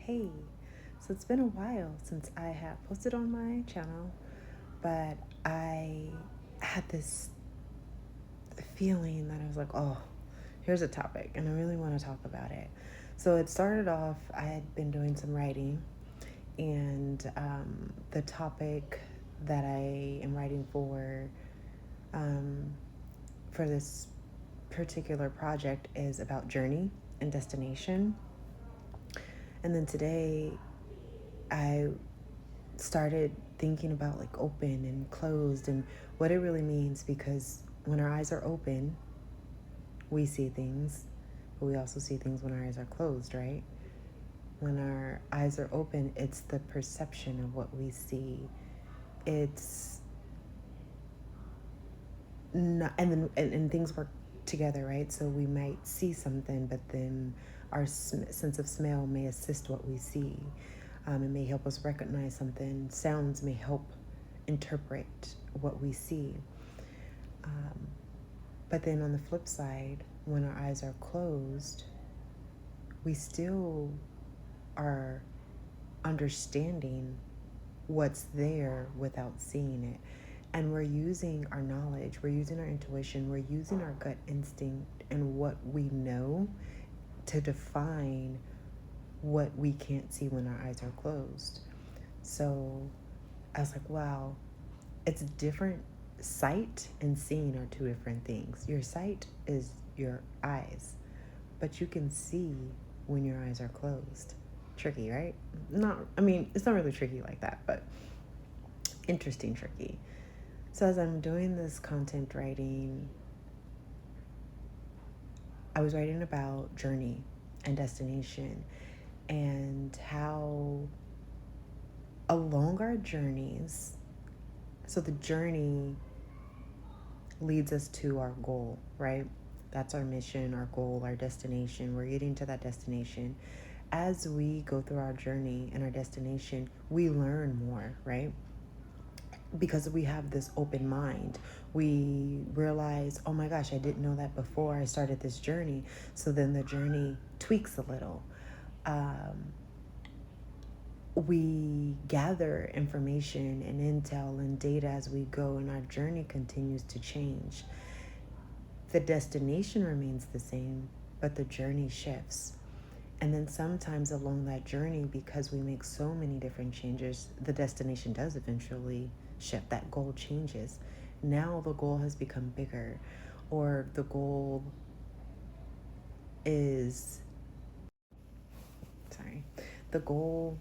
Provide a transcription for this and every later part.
Hey, so it's been a while since I have posted on my channel, but I had this feeling that I was like, oh, here's a topic, and I really want to talk about it. So it started off, I had been doing some writing, and the topic that I am writing um, for this particular project is about journey and destination. And then today, I started thinking about like open and closed and what it really means, because when our eyes are open, we see things, but we also see things when our eyes are closed, right? When our eyes are open, it's the perception of what we see. It's not, and things work together, right? So we might see something, but then our sense of smell may assist what we see. It may help us recognize something. Sounds may help interpret what we see. Um, but then on the flip side, when our eyes are closed, we still are understanding what's there without seeing it. And we're using our knowledge, we're using our intuition, we're using our gut instinct and what we know to define what we can't see when our eyes are closed. So I was like, wow, it's different. Sight and seeing are two different things. Your sight is your eyes, but you can see when your eyes are closed. Tricky, right? Not, I mean, it's not really tricky like that, but interesting, tricky. So as I'm doing this content writing, I was writing about journey and destination and how along our journeys, so the journey leads us to our goal, right? That's our mission, our goal, our destination. We're getting to that destination. As we go through our journey and our destination, we learn more, right? Because we have this open mind. We realize, oh my gosh, I didn't know that before I started this journey. So then the journey tweaks a little. Um, we gather information and intel and data as we go, and our journey continues to change. The destination remains the same, but the journey shifts. And then sometimes along that journey, because we make so many different changes, the destination does eventually shift. That goal changes. Now the goal has become bigger, or the goal is, sorry, the goal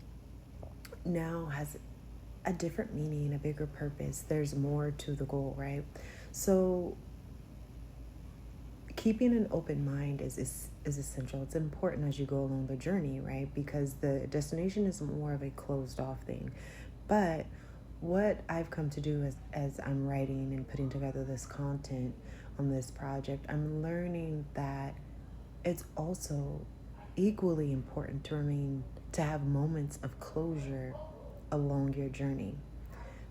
now has a different meaning, a bigger purpose. There's more to the goal, right? So keeping an open mind is essential. It's important as you go along the journey, right? Because the destination is more of a closed off thing. But what I've come to do as I'm writing and putting together this content on this project, I'm learning that it's also equally important to have moments of closure along your journey.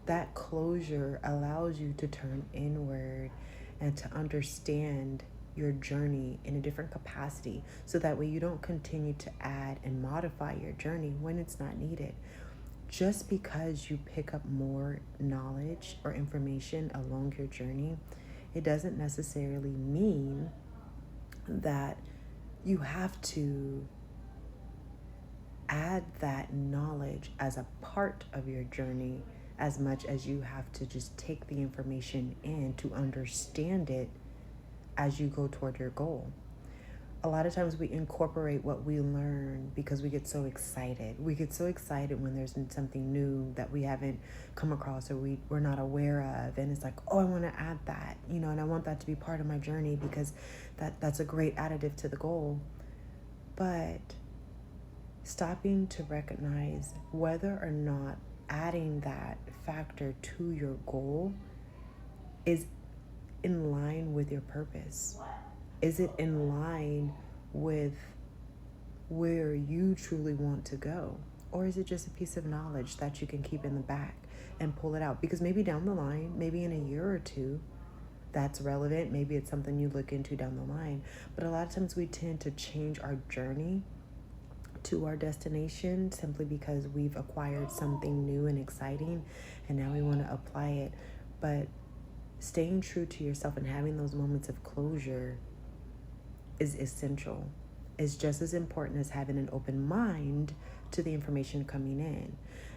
That closure allows you to turn inward and to understand your journey in a different capacity, so that way you don't continue to add and modify your journey when it's not needed. Just because you pick up more knowledge or information along your journey, it doesn't necessarily mean that you have to add that knowledge as a part of your journey as much as you have to just take the information in to understand it as you go toward your goal. A lot of times we incorporate what we learn because we get so excited. We get so excited when there's something new that we haven't come across, or we're not aware of. And it's like, oh, I want to add that, and I want that to be part of my journey because that's a great additive to the goal. But stopping to recognize whether or not adding that factor to your goal is in line with your purpose. Is it in line with where you truly want to go? Or is it just a piece of knowledge that you can keep in the back and pull it out? Because maybe down the line, maybe in a year or two, that's relevant. Maybe it's something you look into down the line. But a lot of times we tend to change our journey to our destination simply because we've acquired something new and exciting and now we want to apply it. But staying true to yourself and having those moments of closure is essential. It's just as important as having an open mind to the information coming in.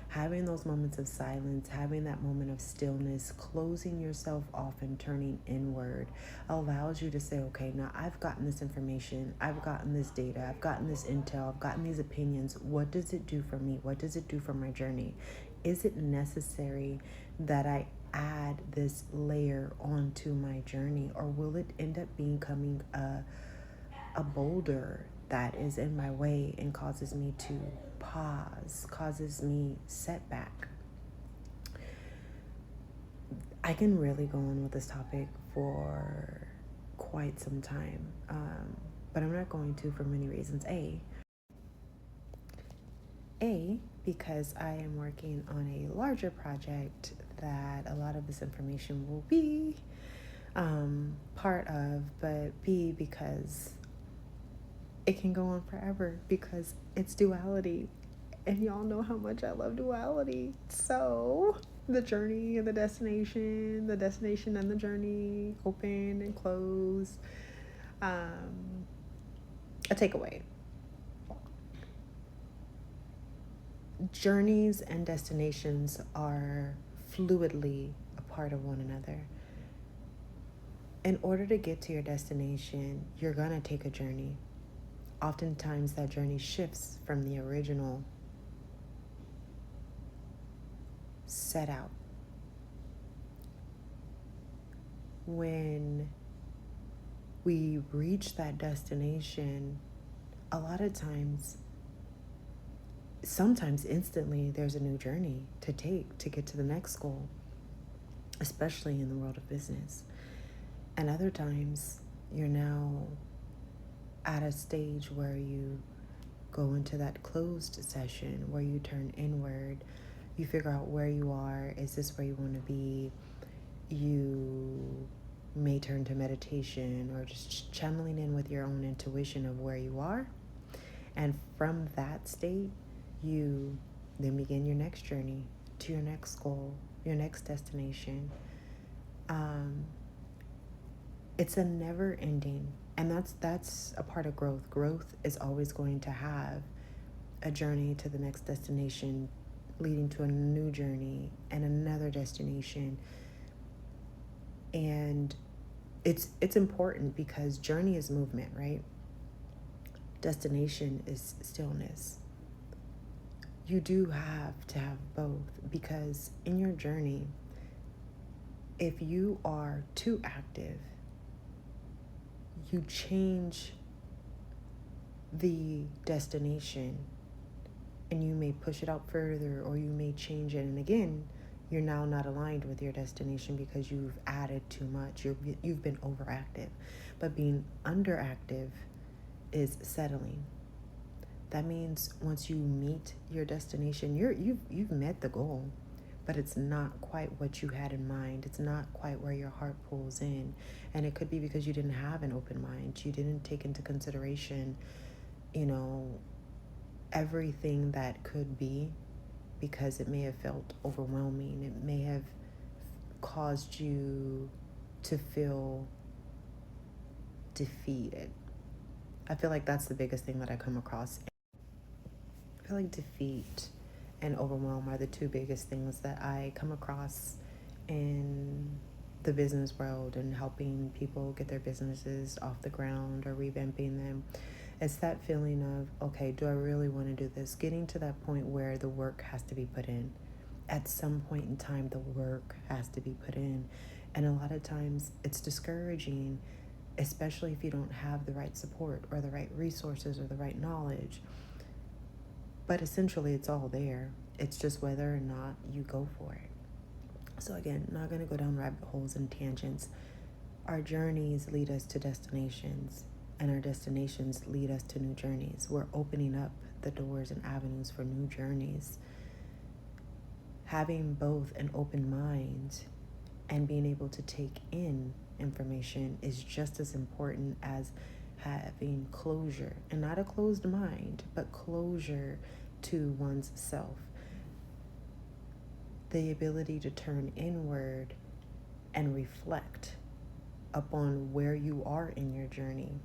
Having those moments of silence, having that moment of stillness, closing yourself off and turning inward allows you to say, okay, now I've gotten this information, I've gotten this data, I've gotten this intel, I've gotten these opinions. What does it do for me? What does it do for my journey? Is it necessary that I add this layer onto my journey, or will it end up becoming a boulder that is in my way and causes me to pause, causes me setback? I can really go on with this topic for quite some time, but I'm not going to for many reasons. Because I am working on a larger project that a lot of this information will be part of, but B, because it can go on forever because it's duality. And y'all know how much I love duality. So the journey and the destination and the journey, open and closed. A takeaway. Journeys and destinations are fluidly a part of one another. In order to get to your destination, you're going to take a journey. Oftentimes that journey shifts from the original set out. When we reach that destination, a lot of times, sometimes instantly, there's a new journey to take to get to the next goal, especially in the world of business. And other times, you're now at a stage where you go into that closed session, where you turn inward, you figure out where you are. Is this where you want to be? You may turn to meditation or just channeling in with your own intuition of where you are. And from that state, you then begin your next journey to your next goal, your next destination. It's a never ending, and that's a part of growth. Growth is always going to have a journey to the next destination, leading to a new journey and another destination. And it's important because journey is movement, right? Destination is stillness. You do have to have both, because in your journey, if you are too active, you change the destination and you may push it out further, or you may change it. And again, you're now not aligned with your destination because you've added too much. You've been overactive. But being underactive is settling. That means once you meet your destination, you've met the goal, but it's not quite what you had in mind. It's not quite where your heart pulls in. And it could be because you didn't have an open mind. You didn't take into consideration, everything that could be, because it may have felt overwhelming. It may have caused you to feel defeated. I feel like that's the biggest thing that I come across. I feel like defeat and overwhelm are the two biggest things that I come across in the business world and helping people get their businesses off the ground or revamping them. It's that feeling of, okay, do I really want to do this? Getting to that point where the work has to be put in. At some point in time, the work has to be put in. And a lot of times it's discouraging, especially if you don't have the right support or the right resources or the right knowledge. But essentially, it's all there. It's just whether or not you go for it. So again, not going to go down rabbit holes and tangents. Our journeys lead us to destinations, and our destinations lead us to new journeys. We're opening up the doors and avenues for new journeys. Having both an open mind and being able to take in information is just as important as having closure, and not a closed mind, but closure to one's self. The ability to turn inward and reflect upon where you are in your journey,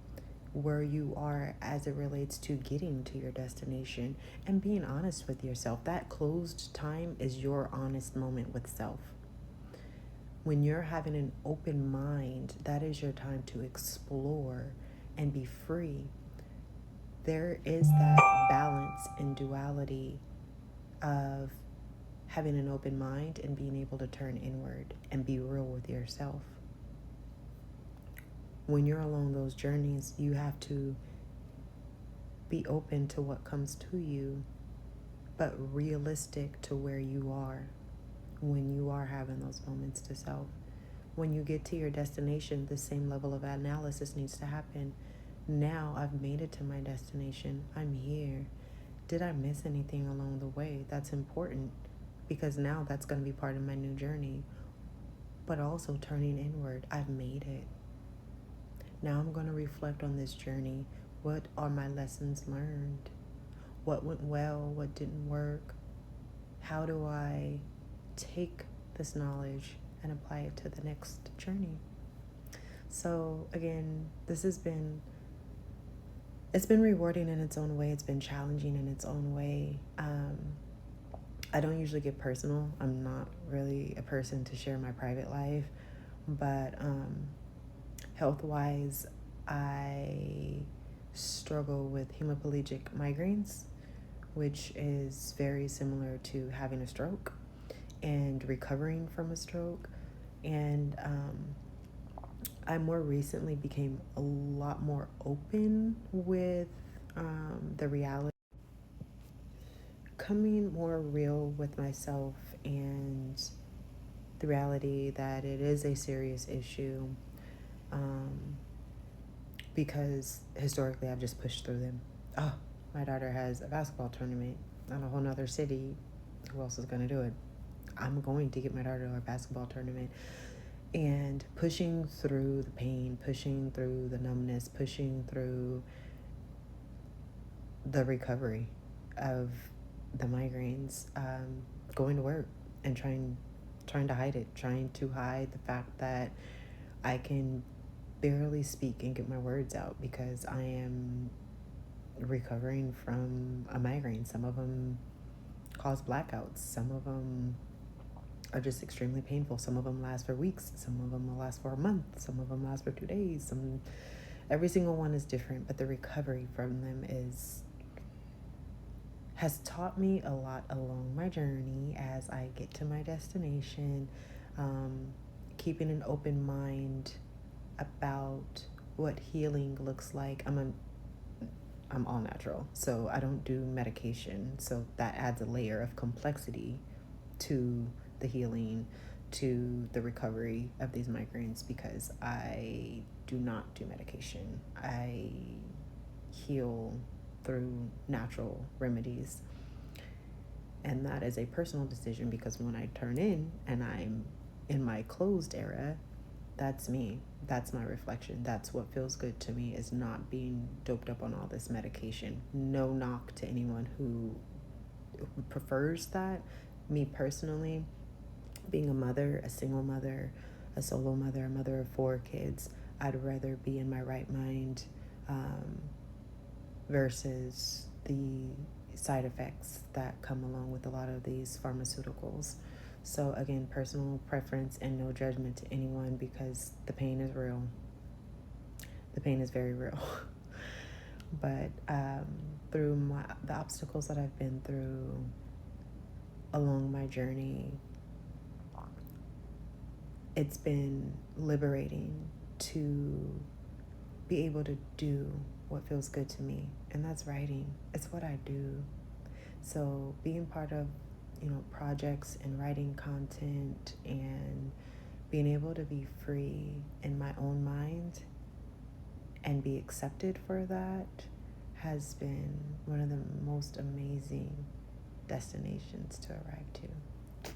where you are as it relates to getting to your destination, and being honest with yourself. That closed time is your honest moment with self. When you're having an open mind, that is your time to explore and be free. There is that balance and duality of having an open mind and being able to turn inward and be real with yourself. When you're along those journeys, you have to be open to what comes to you, but realistic to where you are when you are having those moments to self. When you get to your destination, the same level of analysis needs to happen. Now I've made it to my destination. I'm here. Did I miss anything along the way? That's important, because now that's going to be part of my new journey. But also turning inward. I've made it. Now I'm going to reflect on this journey. What are my lessons learned? What went well? What didn't work? How do I take this knowledge and apply it to the next journey? So again, it's been rewarding in its own way. It's been challenging in its own way. I don't usually get personal. I'm not really a person to share my private life, but health-wise, I struggle with hemiplegic migraines, which is very similar to having a stroke and recovering from a stroke. And I more recently became a lot more open with the reality, coming more real with myself and the reality that it is a serious issue, because historically I've just pushed through them. Oh, my daughter has a basketball tournament in a whole nother city. Who else is going to do it? I'm going to get my daughter to a basketball tournament. And pushing through the pain, pushing through the numbness, pushing through the recovery of the migraines, going to work and trying to hide it, trying to hide the fact that I can barely speak and get my words out because I am recovering from a migraine. Some of them cause blackouts. Some of them are just extremely painful. Some of them last for weeks. Some of them will last for a month. Some of them last for 2 days. Every single one is different, but the recovery from them has taught me a lot along my journey as I get to my destination. Keeping an open mind about what healing looks like. I'm all natural, so I don't do medication. So that adds a layer of complexity to the healing, to the recovery of these migraines, because I do not do medication. I heal through natural remedies. And that is a personal decision, because when I turn in and I'm in my closed era, that's me. That's my reflection. That's what feels good to me, is not being doped up on all this medication. No knock to anyone who prefers that. Me personally, being a mother, a single mother, a solo mother, a mother of 4 kids, I'd rather be in my right mind versus the side effects that come along with a lot of these pharmaceuticals. So again, personal preference and no judgment to anyone, because the pain is real. The pain is very real. But through the obstacles that I've been through along my journey, it's been liberating to be able to do what feels good to me, and that's writing. It's what I do. So being part of, projects and writing content and being able to be free in my own mind and be accepted for that has been one of the most amazing destinations to arrive to.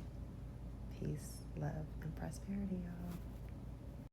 Peace, love, and prosperity, y'all.